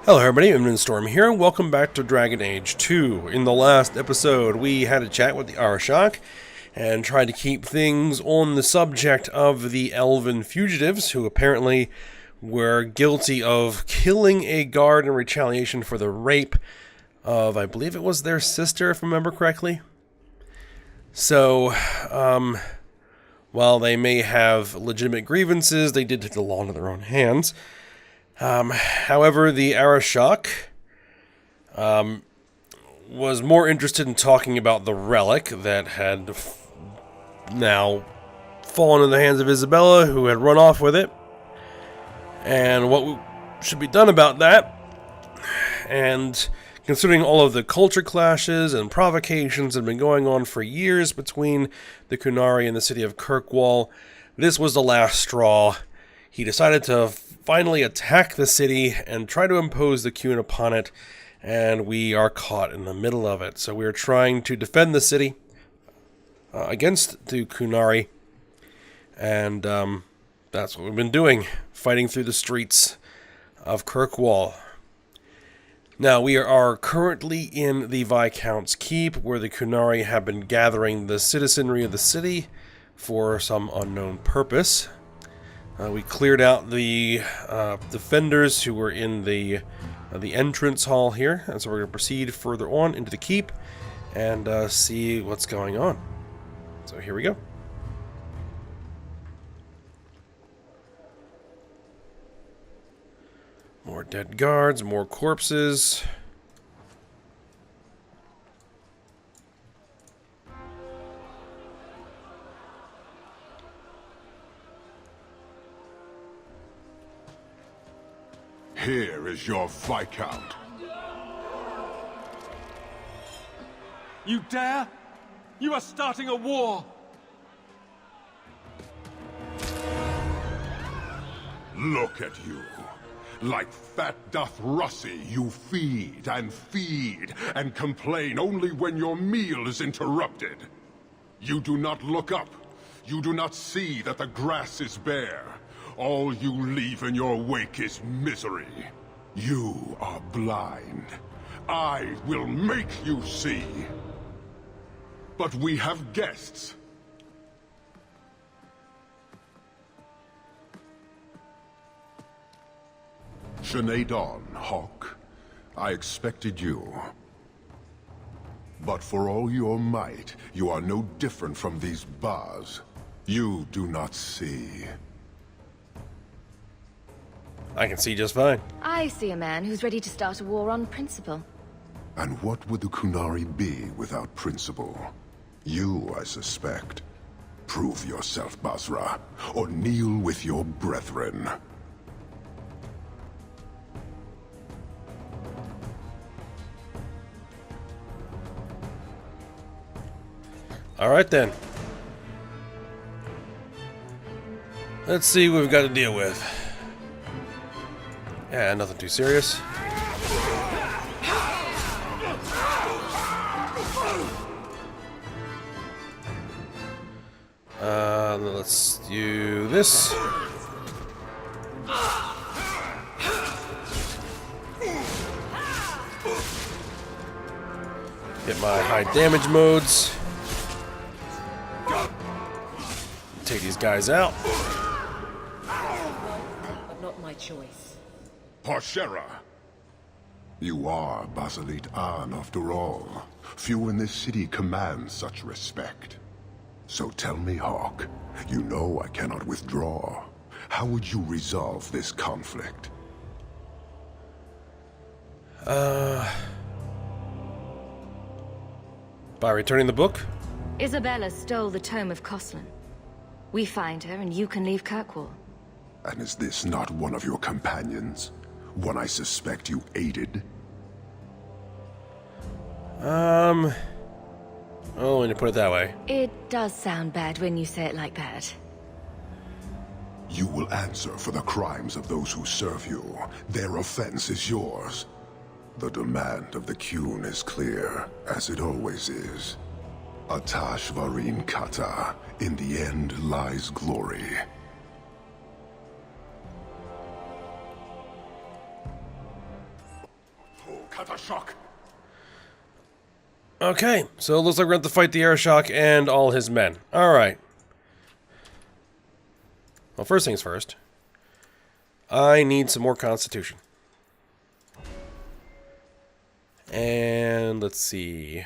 Hello everybody, Imminent Storm here. Welcome back to Dragon Age 2. In the last episode, we had a chat with the Arashok and tried to keep things on the subject of the elven fugitives who apparently were guilty of killing a guard in retaliation for the rape of, I believe it was their sister, if I remember correctly. So, while they may have legitimate grievances, they did take the law into their own hands. However, the Arashok was more interested in talking about the relic that had now fallen in the hands of Isabella, who had run off with it, and what should be done about that. And considering all of the culture clashes and provocations that have been going on for years between the Qunari and the city of Kirkwall, this was the last straw. He decided to finally attack the city and try to impose the Qun upon it, and we are caught in the middle of it. So we are trying to defend the city against the Qunari, and that's what we've been doing, fighting through the streets of Kirkwall. Now, we are currently in the Viscount's Keep, where the Qunari have been gathering the citizenry of the city for some unknown purpose. We cleared out the defenders who were in the entrance hall here, and so we're going to proceed further on into the keep and see what's going on. So here we go. More dead guards, more corpses. Here is your Viscount. You dare? You are starting a war! Look at you. Like fat doth Russie, you feed and complain only when your meal is interrupted. You do not look up. You do not see that the grass is bare. All you leave in your wake is misery. You are blind. I will make you see. But we have guests. Sinead Dawn, Hawk. I expected you. But for all your might, you are no different from these bars. You do not see. I can see just fine. I see a man who's ready to start a war on principle. And what would the Qunari be without principle? You, I suspect. Prove yourself, Basra, or kneel with your brethren. Alright then. Let's see what we've got to deal with. Yeah, nothing too serious. Let's do this. Get my high damage modes. Take these guys out. But not my choice. Porchera! You are Basilit An, after all. Few in this city command such respect. So tell me, Hawk, you know I cannot withdraw. How would you resolve this conflict? By returning the book? Isabella stole the Tome of Coslin. We find her and you can leave Kirkwall. And is this not one of your companions? One I suspect you aided? Oh, when you put it that way. It does sound bad when you say it like that. You will answer for the crimes of those who serve you. Their offense is yours. The demand of the Qun is clear, as it always is. Atash Varin Kata. In the end lies glory. Shock. Okay, so it looks like we're going to have to fight the Airshok and all his men. Alright. Well, first things first. I need some more Constitution. And let's see.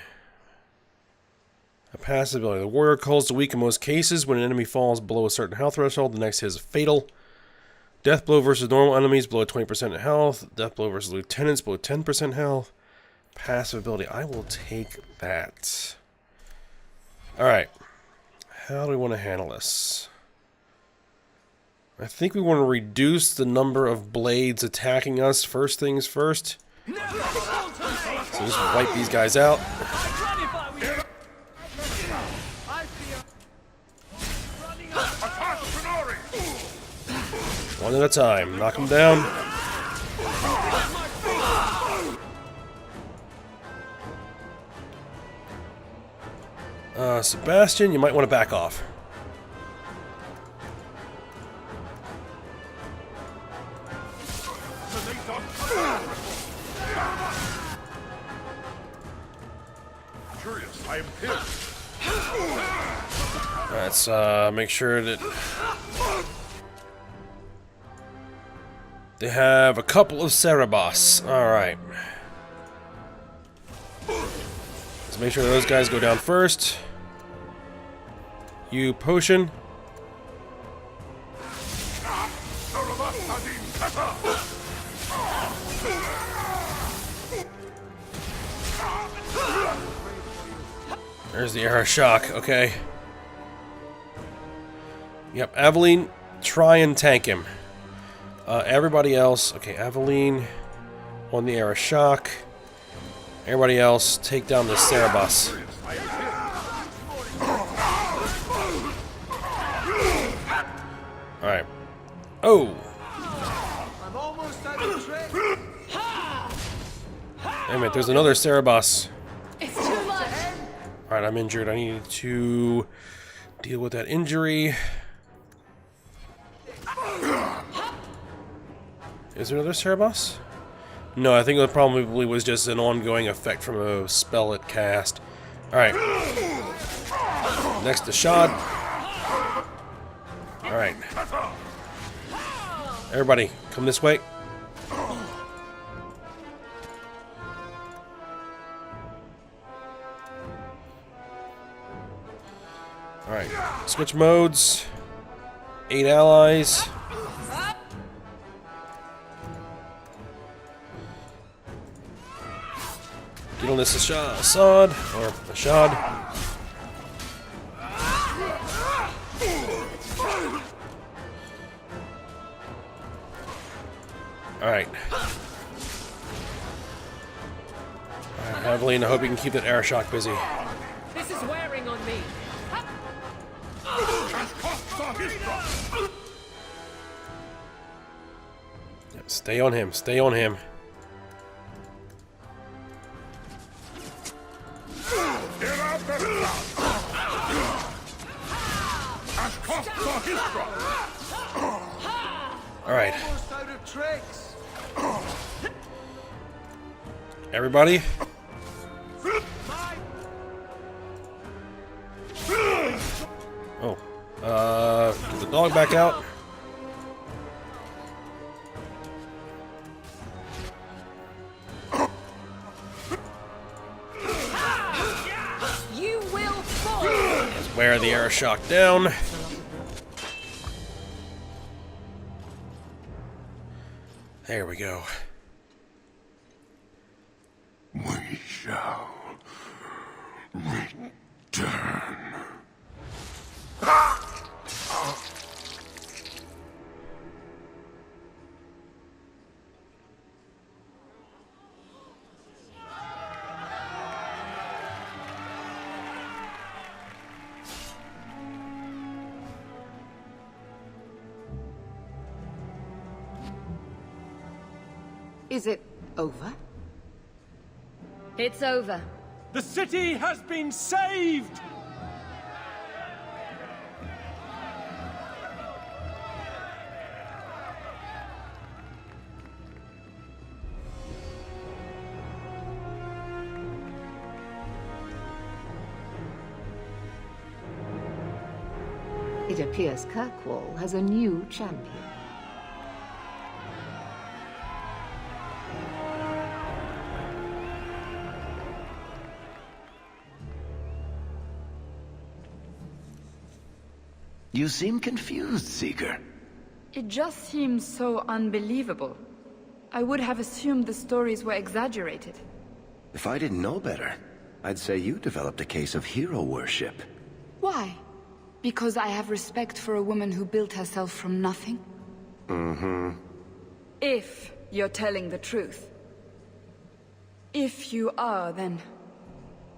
A passive ability. The warrior calls to weak in most cases. When an enemy falls below a certain health threshold, the next hit is fatal. Death blow versus normal enemies below 20% health. Death blow versus lieutenants below 10% health. Passive ability. I will take that. Alright. How do we want to handle this? I think we want to reduce the number of blades attacking us first things first. So just wipe these guys out. One at a time. Knock them down. Sebastian, you might want to back off. Let's make sure that they have a couple of Cerebos. Alright. Let's make sure those guys go down first. You potion. There's the Airshok, okay. Yep, Aveline, try and tank him. Everybody else, okay, Aveline on the Airshok. Everybody else, take down the Cerebos. Alright. Oh! I'm almost out of trick. Wait a minute, there's another Cerebos. It's too much. Alright, I'm injured. I need to deal with that injury. Is there another Cerebos? No, I think it probably was just an ongoing effect from a spell it cast. Alright. Next to Shad. Alright. Everybody, come this way. Alright. Switch modes. 8 allies. Get on this Assad, or Ashad. Alright. Aveline, I hope you can keep that Airshok busy. This is wearing on me. Yeah, stay on him, stay on him. Alright. Almost out of tricks. Everybody. Oh. Get the dog back out. You will fall. Let's wear the Airshok down. There we go. We shall return. Is it over? It's over. The city has been saved! It appears Kirkwall has a new champion. You seem confused, Seeker. It just seems so unbelievable. I would have assumed the stories were exaggerated. If I didn't know better, I'd say you developed a case of hero worship. Why? Because I have respect for a woman who built herself from nothing? Mm-hmm. If you're telling the truth. If you are, then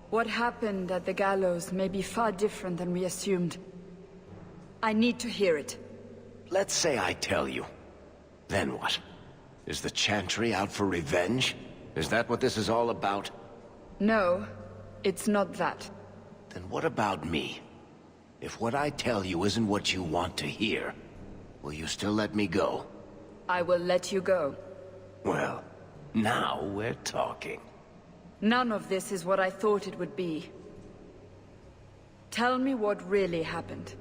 what happened at the gallows may be far different than we assumed. I need to hear it. Let's say I tell you. Then what? Is the Chantry out for revenge? Is that what this is all about? No, it's not that. Then what about me? If what I tell you isn't what you want to hear, will you still let me go? I will let you go. Well, now we're talking. None of this is what I thought it would be. Tell me what really happened.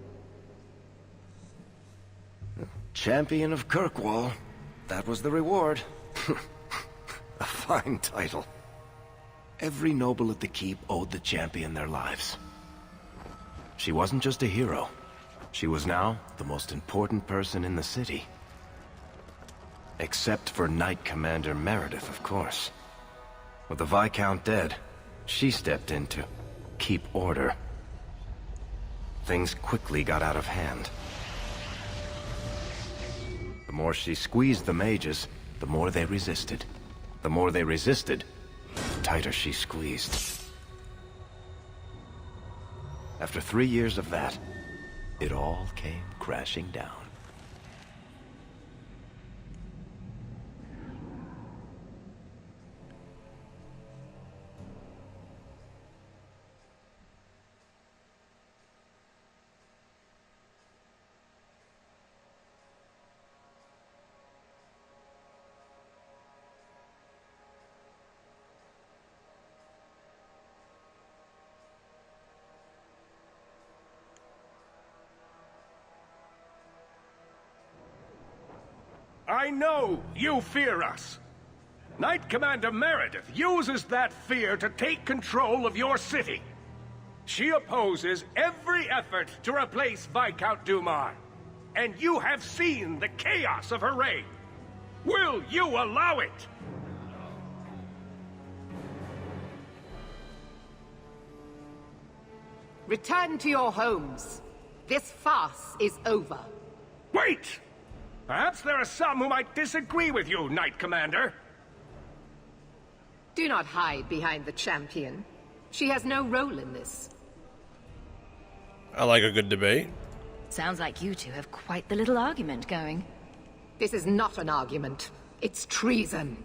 Champion of Kirkwall. That was the reward. A fine title. Every noble at the keep owed the champion their lives. She wasn't just a hero. She was now the most important person in the city. Except for Knight Commander Meredith, of course. With the Viscount dead, she stepped in to keep order. Things quickly got out of hand. The more she squeezed the mages, the more they resisted. The more they resisted, the tighter she squeezed. After 3 years of that, it all came crashing down. I know you fear us. Knight Commander Meredith uses that fear to take control of your city. She opposes every effort to replace Viscount Dumar. And you have seen the chaos of her reign. Will you allow it? Return to your homes. This farce is over. Wait! Perhaps there are some who might disagree with you, Knight Commander. Do not hide behind the champion. She has no role in this. I like a good debate. Sounds like you two have quite the little argument going. This is not an argument. It's treason.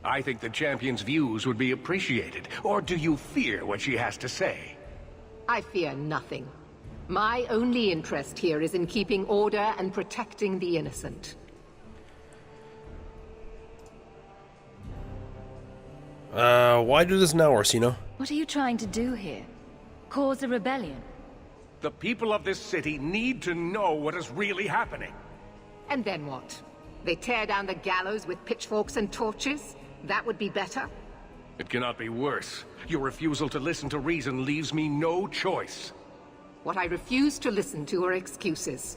I think the champion's views would be appreciated. Or do you fear what she has to say? I fear nothing. My only interest here is in keeping order and protecting the innocent. Why do this now, Orsino? What are you trying to do here? Cause a rebellion? The people of this city need to know what is really happening. And then what? They tear down the gallows with pitchforks and torches? That would be better? It cannot be worse. Your refusal to listen to reason leaves me no choice. What I refuse to listen to are excuses.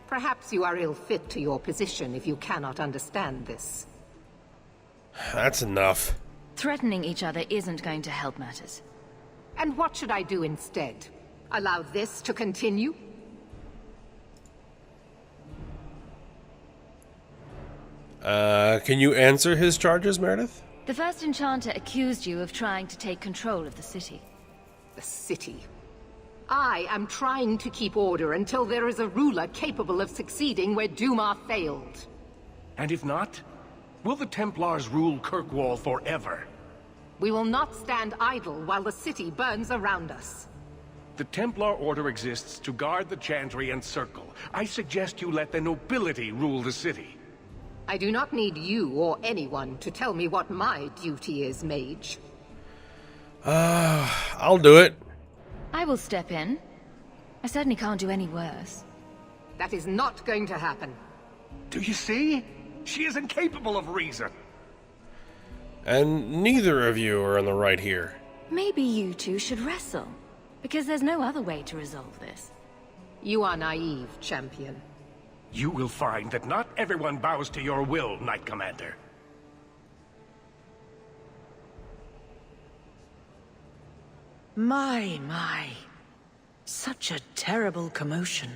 Perhaps you are ill-fit to your position if you cannot understand this. That's enough. Threatening each other isn't going to help matters. And what should I do instead? Allow this to continue? Can you answer his charges, Meredith? The first enchanter accused you of trying to take control of the city. The city. I am trying to keep order until there is a ruler capable of succeeding where Dumar failed. And if not, will the Templars rule Kirkwall forever? We will not stand idle while the city burns around us. The Templar Order exists to guard the Chantry and Circle. I suggest you let the nobility rule the city. I do not need you or anyone to tell me what my duty is, mage. I'll do it. I will step in. I certainly can't do any worse. That is not going to happen. Do you see? She is incapable of reason. And neither of you are in the right here. Maybe you two should wrestle, because there's no other way to resolve this. You are naive, champion. You will find that not everyone bows to your will, Knight Commander. My. Such a terrible commotion.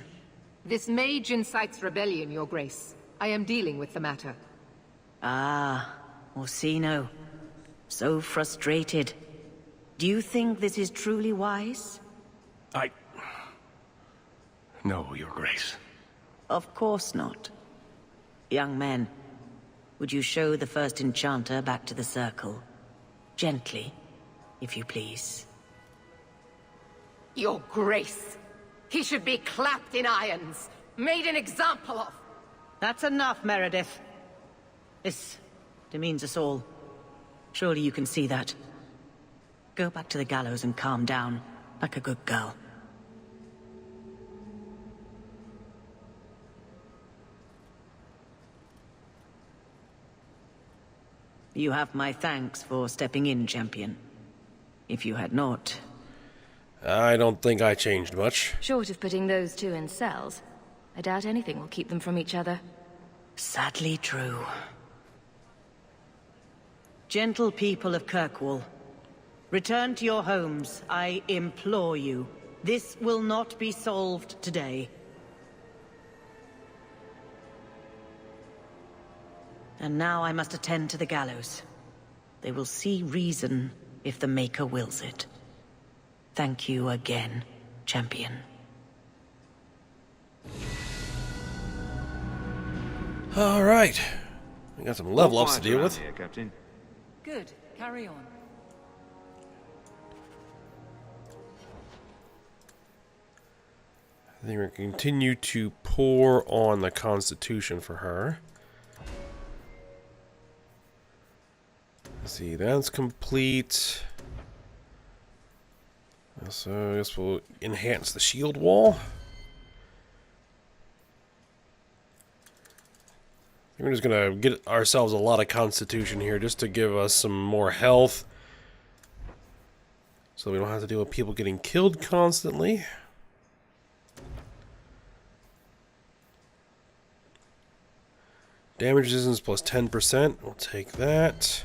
This mage incites rebellion, Your Grace. I am dealing with the matter. Ah, Orsino. So frustrated. Do you think this is truly wise? No, Your Grace. Of course not. Young men, would you show the first enchanter back to the circle? Gently, if you please. Your Grace. He should be clapped in irons, made an example of. That's enough, Meredith. This demeans us all. Surely you can see that. Go back to the gallows and calm down, like a good girl. You have my thanks for stepping in, champion. If you had not... I don't think I changed much. Short of putting those two in cells, I doubt anything will keep them from each other. Sadly true. Gentle people of Kirkwall, return to your homes, I implore you. This will not be solved today. And now I must attend to the gallows. They will see reason if the Maker wills it. Thank you again, champion. All right. We got some level ups to deal with. Here, Captain. Good. Carry on. I think we're going to continue to pour on the Constitution for her. Let's see, that's complete. So I guess we'll enhance the shield wall. We're just gonna get ourselves a lot of Constitution here just to give us some more health, so we don't have to deal with people getting killed constantly. Damage resistance plus 10%. We'll take that.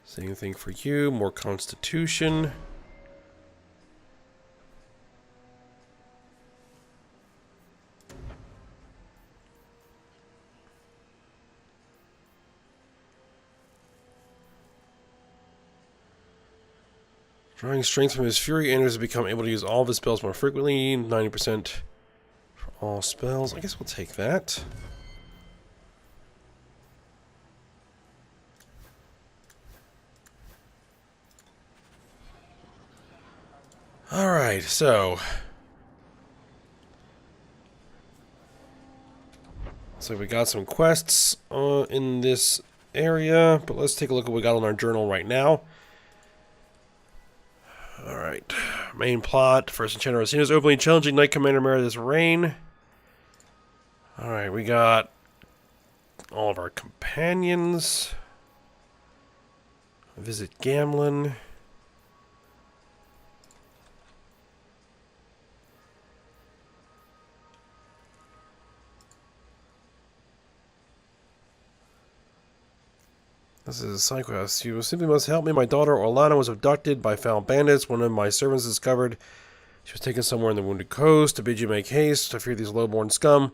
Same thing for you. More Constitution. Drawing strength from his fury enters to become able to use all of his spells more frequently. 90% for all spells. I guess we'll take that. Alright, so we got some quests in this area, but let's take a look at what we got on our journal right now. Alright, main plot. First enchanter Orsino is openly challenging Knight Commander Meredith's reign. Alright, we got all of our companions. Visit Gamlin. This is a side quest. You simply must help me. My daughter Orlana was abducted by foul bandits. One of my servants discovered she was taken somewhere in the Wounded Coast. To bid you make haste, I fear these lowborn scum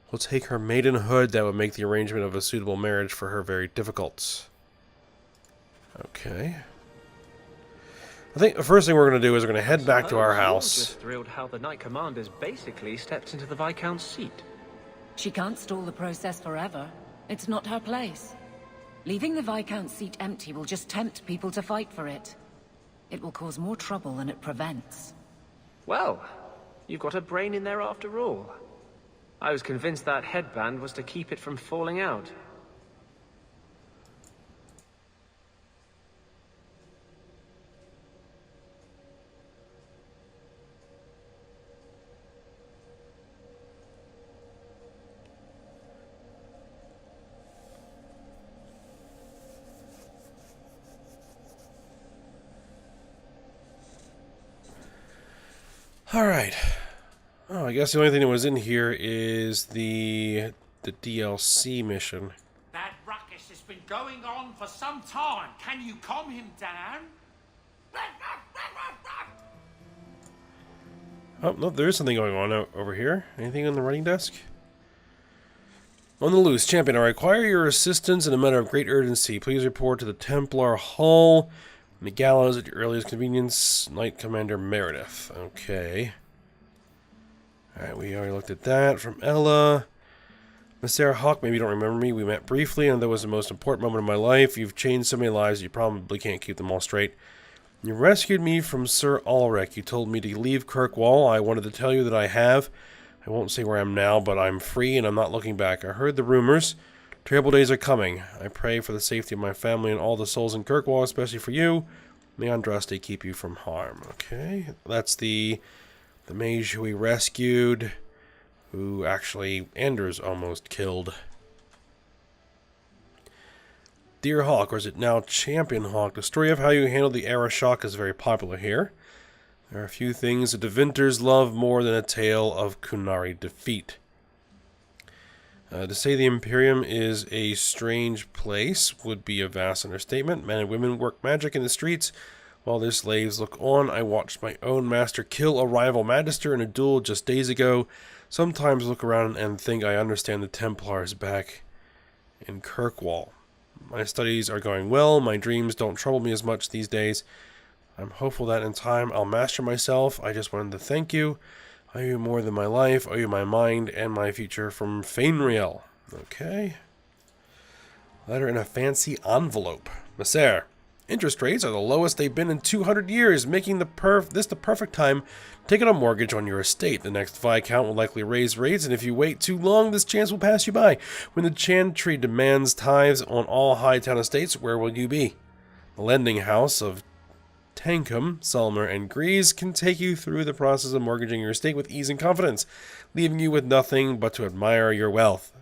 will take her maidenhood. That would make the arrangement of a suitable marriage for her very difficult. Okay. I think the first thing we're going to do is we're going to head back to our house. I'm just thrilled how the Knight Commander's basically stepped into the Viscount's seat. She can't stall the process forever. It's not her place. Leaving the Viscount's seat empty will just tempt people to fight for it. It will cause more trouble than it prevents. Well, you've got a brain in there after all. I was convinced that headband was to keep it from falling out. Alright. Oh, I guess the only thing that was in here is the DLC mission. That ruckus has been going on for some time. Can you calm him down? Oh, no, there is something going on over here. Anything on the writing desk? On the loose, Champion, I require your assistance in a matter of great urgency. Please report to the Templar Hall, in the gallows at your earliest convenience. Knight Commander Meredith. Okay. Alright, we already looked at that from Ella. Miss Sarah Hawk, maybe you don't remember me. We met briefly, and that was the most important moment of my life. You've changed so many lives, you probably can't keep them all straight. You rescued me from Sir Ulrich. You told me to leave Kirkwall. I wanted to tell you that I have. I won't say where I am now, but I'm free and I'm not looking back. I heard the rumors. Terrible days are coming. I pray for the safety of my family and all the souls in Kirkwall, especially for you. May Andraste keep you from harm. Okay, that's the mage who we rescued, who actually Anders almost killed. Dear Hawk, or is it now Champion Hawk? The story of how you handled the era shock is very popular here. There are a few things the Devinters love more than a tale of Kunari defeat. To say the Imperium is a strange place would be a vast understatement. Men and women work magic in the streets while their slaves look on. I watched my own master kill a rival magister in a duel just days ago. Sometimes look around and think I understand the Templars back in Kirkwall. My studies are going well. My dreams don't trouble me as much these days. I'm hopeful that in time I'll master myself. I just wanted to thank you. I owe you more than my life. I owe you my mind and my future from Fainriel. Okay. Letter in a fancy envelope. Messer, interest rates are the lowest they've been in 200 years, making this the perfect time to take out a mortgage on your estate. The next Viscount will likely raise rates, and if you wait too long, this chance will pass you by. When the Chantry demands tithes on all Hightown estates, where will you be? The lending house of Tankum, Sulmer, and Grease can take you through the process of mortgaging your estate with ease and confidence, leaving you with nothing but to admire your wealth.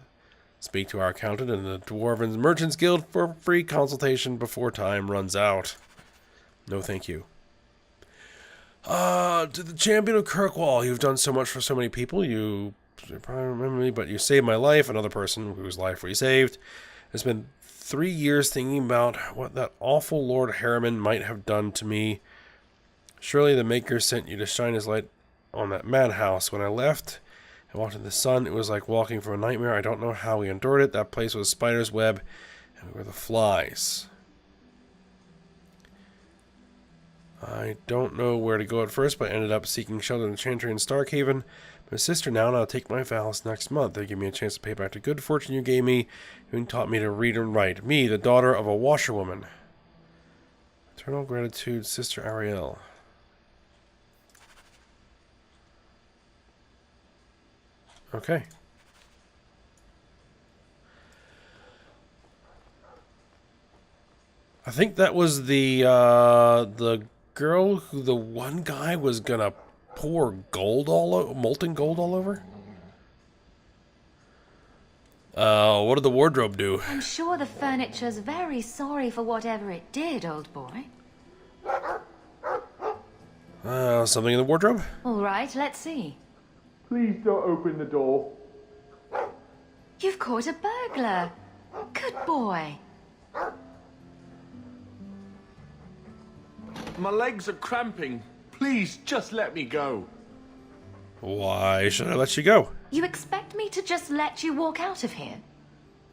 Speak to our accountant and the Dwarven Merchants Guild for a free consultation before time runs out. No thank you. To the Champion of Kirkwall, you've done so much for so many people. You probably remember me, but you saved my life, another person whose life we saved. It's been 3 years thinking about what that awful Lord Harriman might have done to me. Surely the Maker sent you to shine his light on that madhouse. When I left and walked in the sun, it was like walking from a nightmare. I don't know how we endured it. That place was a spider's web, and we were the flies. I don't know where to go at first, but I ended up seeking shelter in the Chantry in Starkhaven. My sister now, and I'll take my vows next month. They give me a chance to pay back the good fortune you gave me, who taught me to read and write. Me, the daughter of a washerwoman. Eternal gratitude, Sister Ariel. Okay. I think that was the girl who the one guy was gonna pour gold molten gold all over? What did the wardrobe do? I'm sure the furniture's very sorry for whatever it did, old boy. Something in the wardrobe? All right, let's see. Please don't open the door. You've caught a burglar. Good boy. My legs are cramping. Please, just let me go. Why should I let you go? You expect me to just let you walk out of here?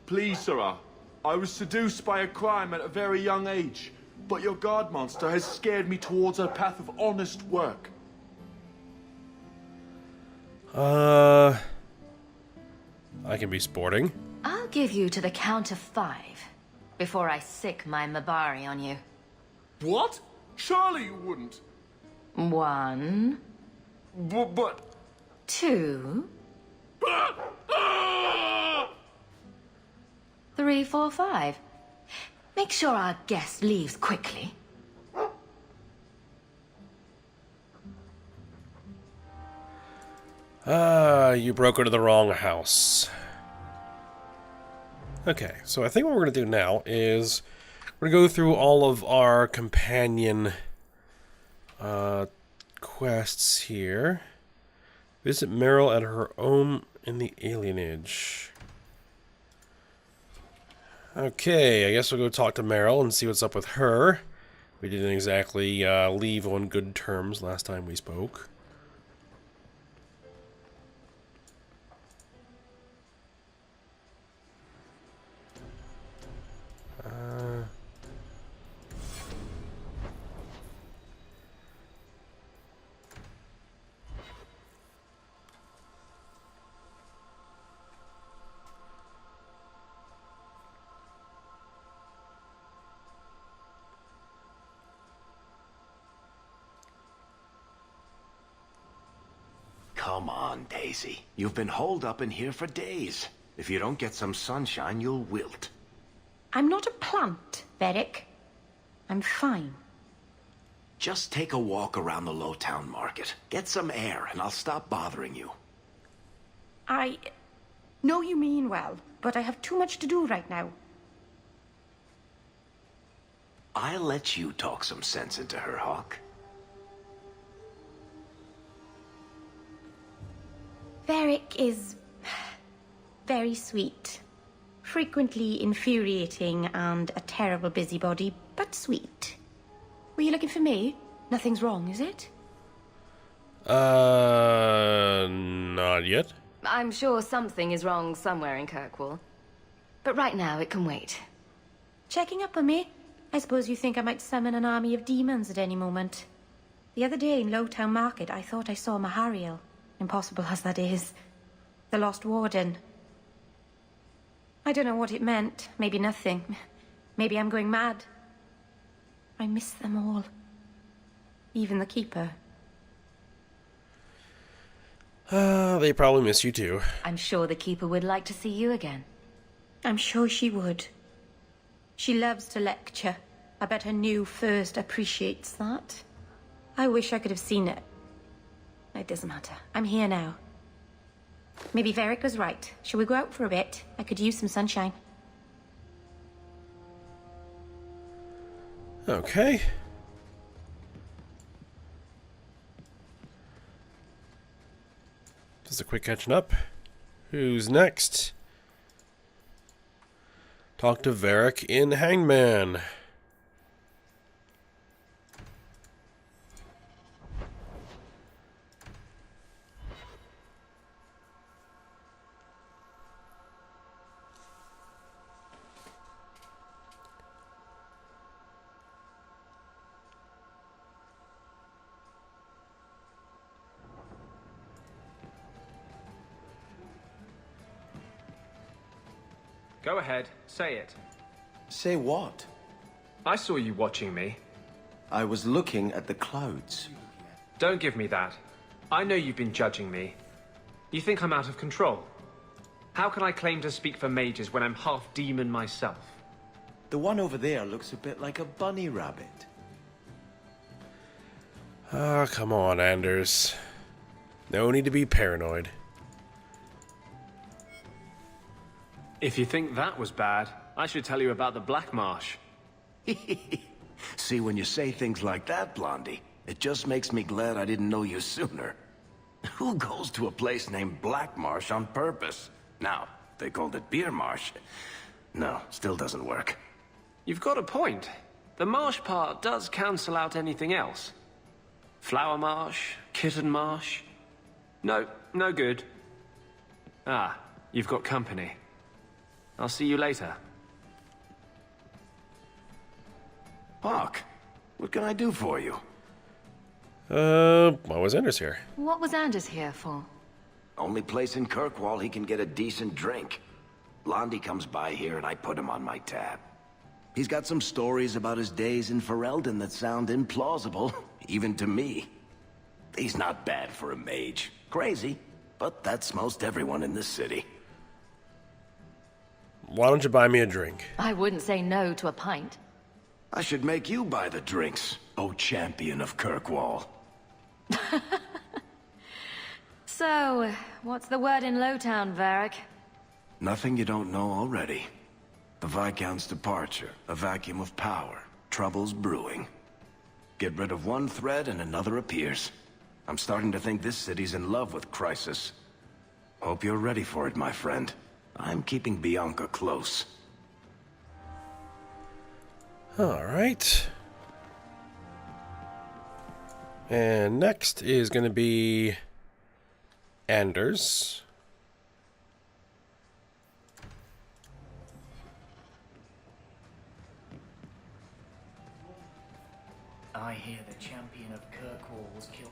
Please, sirrah. I was seduced by a crime at a very young age, but your guard monster has scared me towards a path of honest work. I can be sporting. I'll give you to the count of 5 before I sick my Mabari on you. What? Surely you wouldn't. 1. But... 2. 3, 4, 5. Make sure our guest leaves quickly. You broke into the wrong house. Okay, so I think what we're going to do now is we're going to go through all of our companion quests here. Visit Meryl at her home in the alienage. Okay, I guess we'll go talk to Meryl and see what's up with her. We didn't exactly leave on good terms last time we spoke. Come on, Daisy. You've been holed up in here for days. If you don't get some sunshine, you'll wilt. I'm not a plant, Varric. I'm fine. Just take a walk around the Lowtown Market. Get some air, and I'll stop bothering you. I know you mean well, but I have too much to do right now. I'll let you talk some sense into her, Hawk. Varric is very sweet. Frequently infuriating and a terrible busybody, but sweet. Were you looking for me? Nothing's wrong, is it? Not yet. I'm sure something is wrong somewhere in Kirkwall. But right now, it can wait. Checking up on me? I suppose you think I might summon an army of demons at any moment. The other day in Lowtown Market, I thought I saw Mahariel. Impossible as that is. The Lost Warden. I don't know what it meant. Maybe nothing. Maybe I'm going mad. I miss them all. Even the Keeper. They probably miss you too. I'm sure the Keeper would like to see you again. I'm sure she would. She loves to lecture. I bet her new first appreciates that. I wish I could have seen it. It doesn't matter. I'm here now. Maybe Varric was right. Shall we go out for a bit? I could use some sunshine. Okay. Just a quick catching up. Who's next? Talk to Varric in Hangman. Go ahead, say it. Say what? I saw you watching me. I was looking at the clouds. Don't give me that. I know you've been judging me. You think I'm out of control? How can I claim to speak for mages when I'm half demon myself? The one over there looks a bit like a bunny rabbit. Ah, come on, Anders. No need to be paranoid. If you think that was bad, I should tell you about the Black Marsh. See, when you say things like that, Blondie, it just makes me glad I didn't know you sooner. Who goes to a place named Black Marsh on purpose? Now, they called it Beer Marsh. No, still doesn't work. You've got a point. The marsh part does cancel out anything else. Flower Marsh, Kitten Marsh. No, no good. Ah, you've got company. I'll see you later. Hawk, what can I do for you? Why was Anders here? What was Anders here for? Only place in Kirkwall he can get a decent drink. Blondie comes by here and I put him on my tab. He's got some stories about his days in Ferelden that sound implausible, even to me. He's not bad for a mage. Crazy, but that's most everyone in this city. Why don't you buy me a drink? I wouldn't say no to a pint. I should make you buy the drinks, oh champion of Kirkwall. So, what's the word in Lowtown, Varric? Nothing you don't know already. The Viscount's departure, a vacuum of power, troubles brewing. Get rid of one thread and another appears. I'm starting to think this city's in love with Crisis. Hope you're ready for it, my friend. I'm keeping Bianca close. Alright. And next is going to be Anders. I hear the champion of Kirkwall was killed.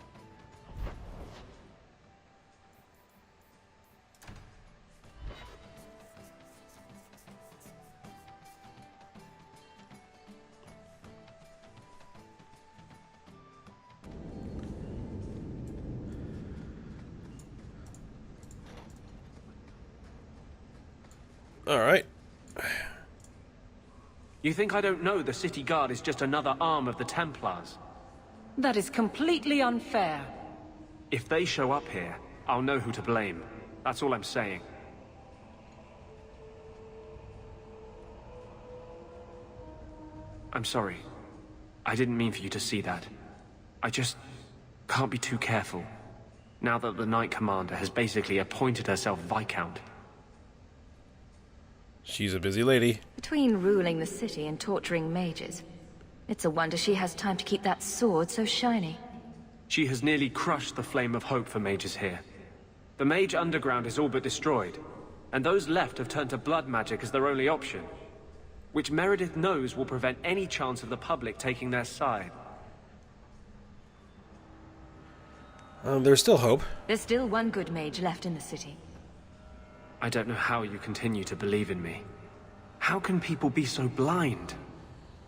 Alright. You think I don't know the city guard is just another arm of the Templars? That is completely unfair. If they show up here, I'll know who to blame. That's all I'm saying. I'm sorry. I didn't mean for you to see that. I just can't be too careful. Now that the Knight Commander has basically appointed herself Viscount. She's a busy lady. Between ruling the city and torturing mages, it's a wonder she has time to keep that sword so shiny. She has nearly crushed the flame of hope for mages here. The mage underground is all but destroyed, and those left have turned to blood magic as their only option, which Meredith knows will prevent any chance of the public taking their side. There's still hope. There's still one good mage left in the city. I don't know how you continue to believe in me. How can people be so blind?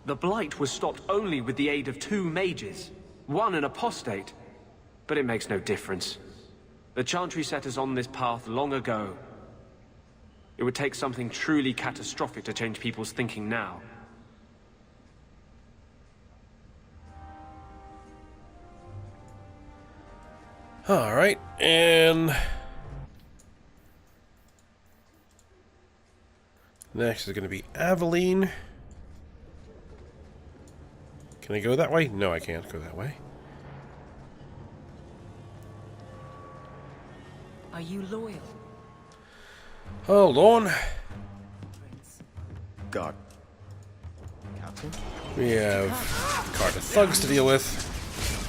The Blight was stopped only with the aid of 2 mages, one an apostate. But it makes no difference. The Chantry set us on this path long ago. It would take something truly catastrophic to change people's thinking now. Alright, and next is going to be Aveline. Can I go that way? No, I can't go that way. Are you loyal? Hold on. Guard. Captain? We have a card of thugs to deal with.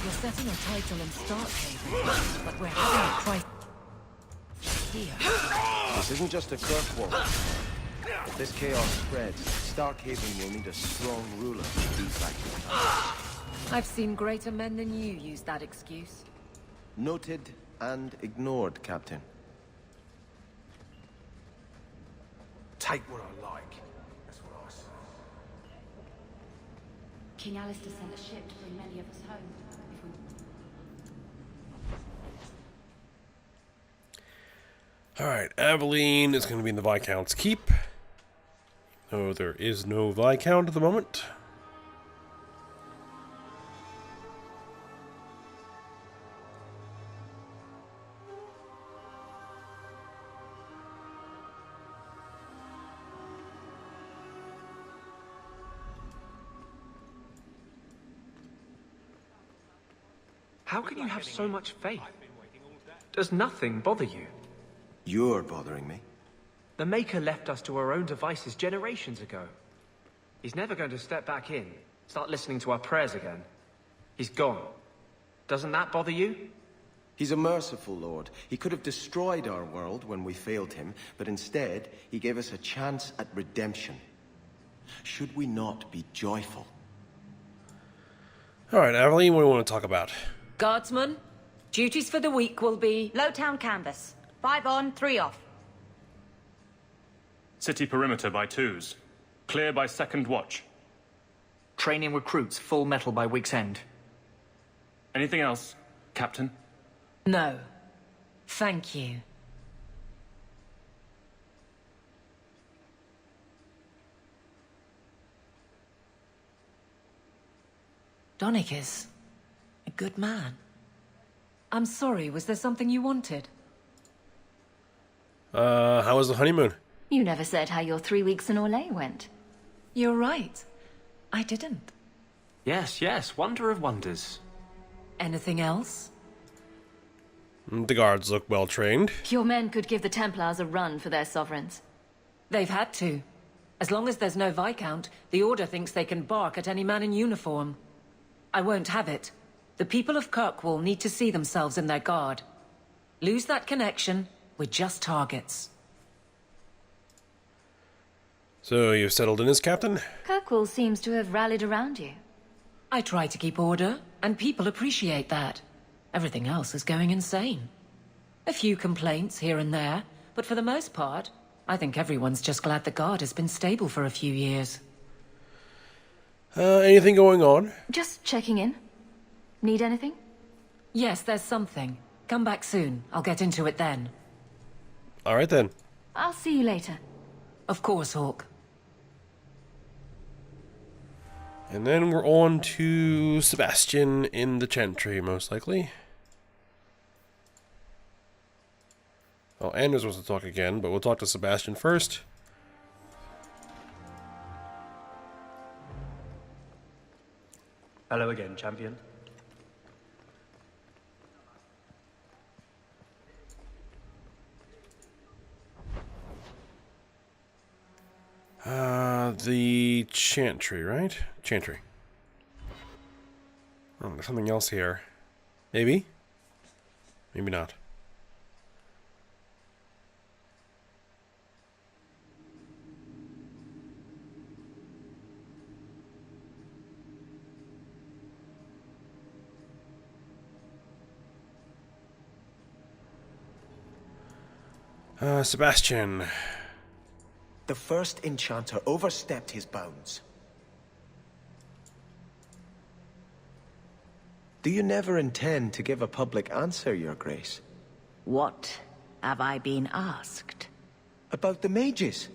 You're setting a title in Starkhaven, but we're having a crisis here. This isn't just a Kirkwall. If this chaos spreads, Starkhaven will need a strong ruler to beat back the tide. I've seen greater men than you use that excuse. Noted and ignored, Captain. Take what I like. That's what I say. King Alistair sent a ship to bring many of us home. Alright, Aveline is going to be in the Viscount's Keep. No, there is no Viscount at the moment. How can you have so much faith? Does nothing bother you? You're bothering me. The Maker left us to our own devices generations ago. He's never going to step back in, start listening to our prayers again. He's gone. Doesn't that bother you? He's a merciful lord. He could have destroyed our world when we failed him, but instead, he gave us a chance at redemption. Should we not be joyful? Alright, Aveline, what do you want to talk about? Guardsmen, duties for the week will be... Lowtown canvas. 5 on, 3 off. City perimeter by 2s. Clear by 2nd watch. Training recruits full metal by week's end. Anything else, Captain? No. Thank you. Donnick is a good man. I'm sorry, was there something you wanted? How was the honeymoon? You never said how your 3 weeks in Orlais went. You're right. I didn't. Yes, yes, wonder of wonders. Anything else? The guards look well trained. Your men could give the Templars a run for their sovereigns. They've had to. As long as there's no Viscount, the Order thinks they can bark at any man in uniform. I won't have it. The people of Kirkwall need to see themselves in their guard. Lose that connection, we're just targets. So you've settled in as captain? Kirkwall seems to have rallied around you. I try to keep order, and people appreciate that. Everything else is going insane. A few complaints here and there, but for the most part, I think everyone's just glad the guard has been stable for a few years. Anything going on? Just checking in. Need anything? Yes, there's something. Come back soon. I'll get into it then. All right then. I'll see you later. Of course, Hawk. And then we're on to Sebastian in the Chantry, most likely. Oh, Anders wants to talk again, but we'll talk to Sebastian first. Hello again, champion. The Chantry, right? Chantry. Oh, there's something else here. Maybe? Maybe not. Sebastian. The first enchanter overstepped his bounds. Do you never intend to give a public answer, Your Grace? What have I been asked? About the mages.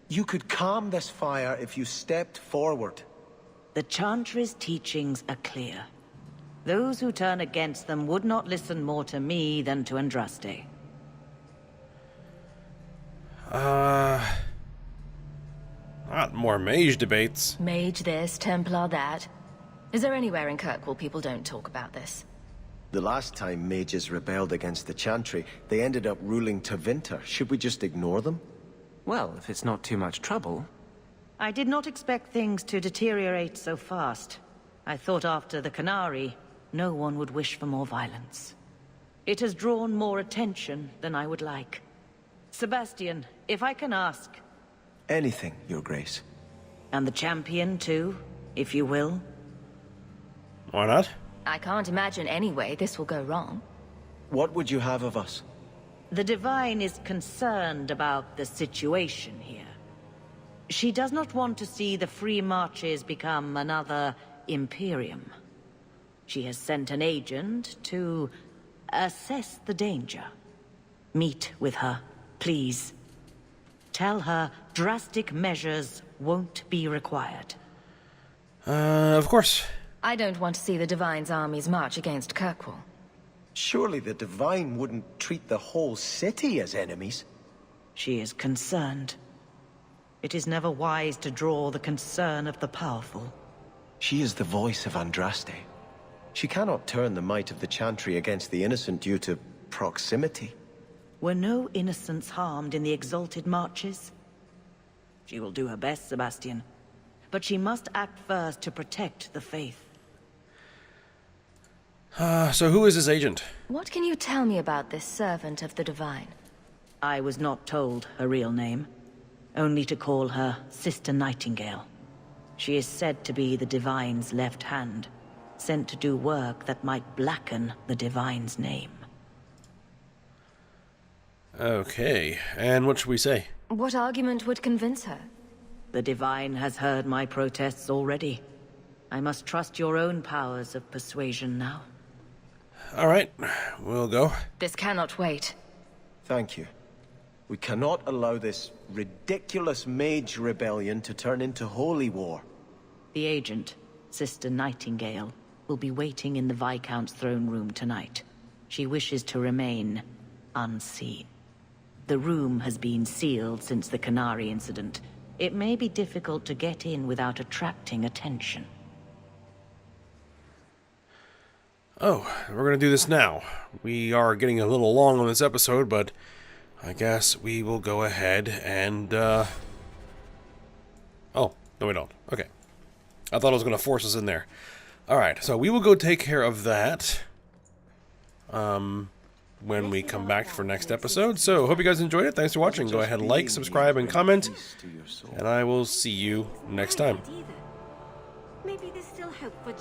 You could calm this fire if you stepped forward. The Chantry's teachings are clear. Those who turn against them would not listen more to me than to Andraste. Not more mage debates. Mage this, Templar that. Is there anywhere in Kirkwall people don't talk about this? The last time mages rebelled against the Chantry, they ended up ruling Tevinter. Should we just ignore them? Well, if it's not too much trouble. I did not expect things to deteriorate so fast. I thought after the Canary, no one would wish for more violence. It has drawn more attention than I would like. Sebastian, if I can ask... Anything, Your Grace. And the champion, too, if you will? Why not? I can't imagine any way this will go wrong. What would you have of us? The Divine is concerned about the situation here. She does not want to see the Free Marches become another Imperium. She has sent an agent to assess the danger. Meet with her, please. Tell her drastic measures won't be required. Of course. I don't want to see the Divine's armies march against Kirkwall. Surely the Divine wouldn't treat the whole city as enemies. She is concerned. It is never wise to draw the concern of the powerful. She is the voice of Andraste. She cannot turn the might of the Chantry against the innocent due to proximity. Were no innocents harmed in the Exalted Marches? She will do her best, Sebastian. But she must act first to protect the faith. So who is this agent? What can you tell me about this servant of the Divine? I was not told her real name. Only to call her Sister Nightingale. She is said to be the Divine's left hand, sent to do work that might blacken the Divine's name. Okay, and what should we say? What argument would convince her? The Divine has heard my protests already. I must trust your own powers of persuasion now. All right, we'll go. This cannot wait. Thank you. We cannot allow this ridiculous mage rebellion to turn into holy war. The agent, Sister Nightingale, will be waiting in the Viscount's throne room tonight. She wishes to remain unseen. The room has been sealed since the Canary incident. It may be difficult to get in without attracting attention. Oh, we're going to do this now. We are getting a little long on this episode, but I guess we will go ahead and, Oh, no we don't. Okay. I thought it was going to force us in there. Alright, so we will go take care of that when we come back for next episode. So, hope you guys enjoyed it. Thanks for watching. Go ahead and like, subscribe, and comment. And I will see you next time. Maybe there's still hope for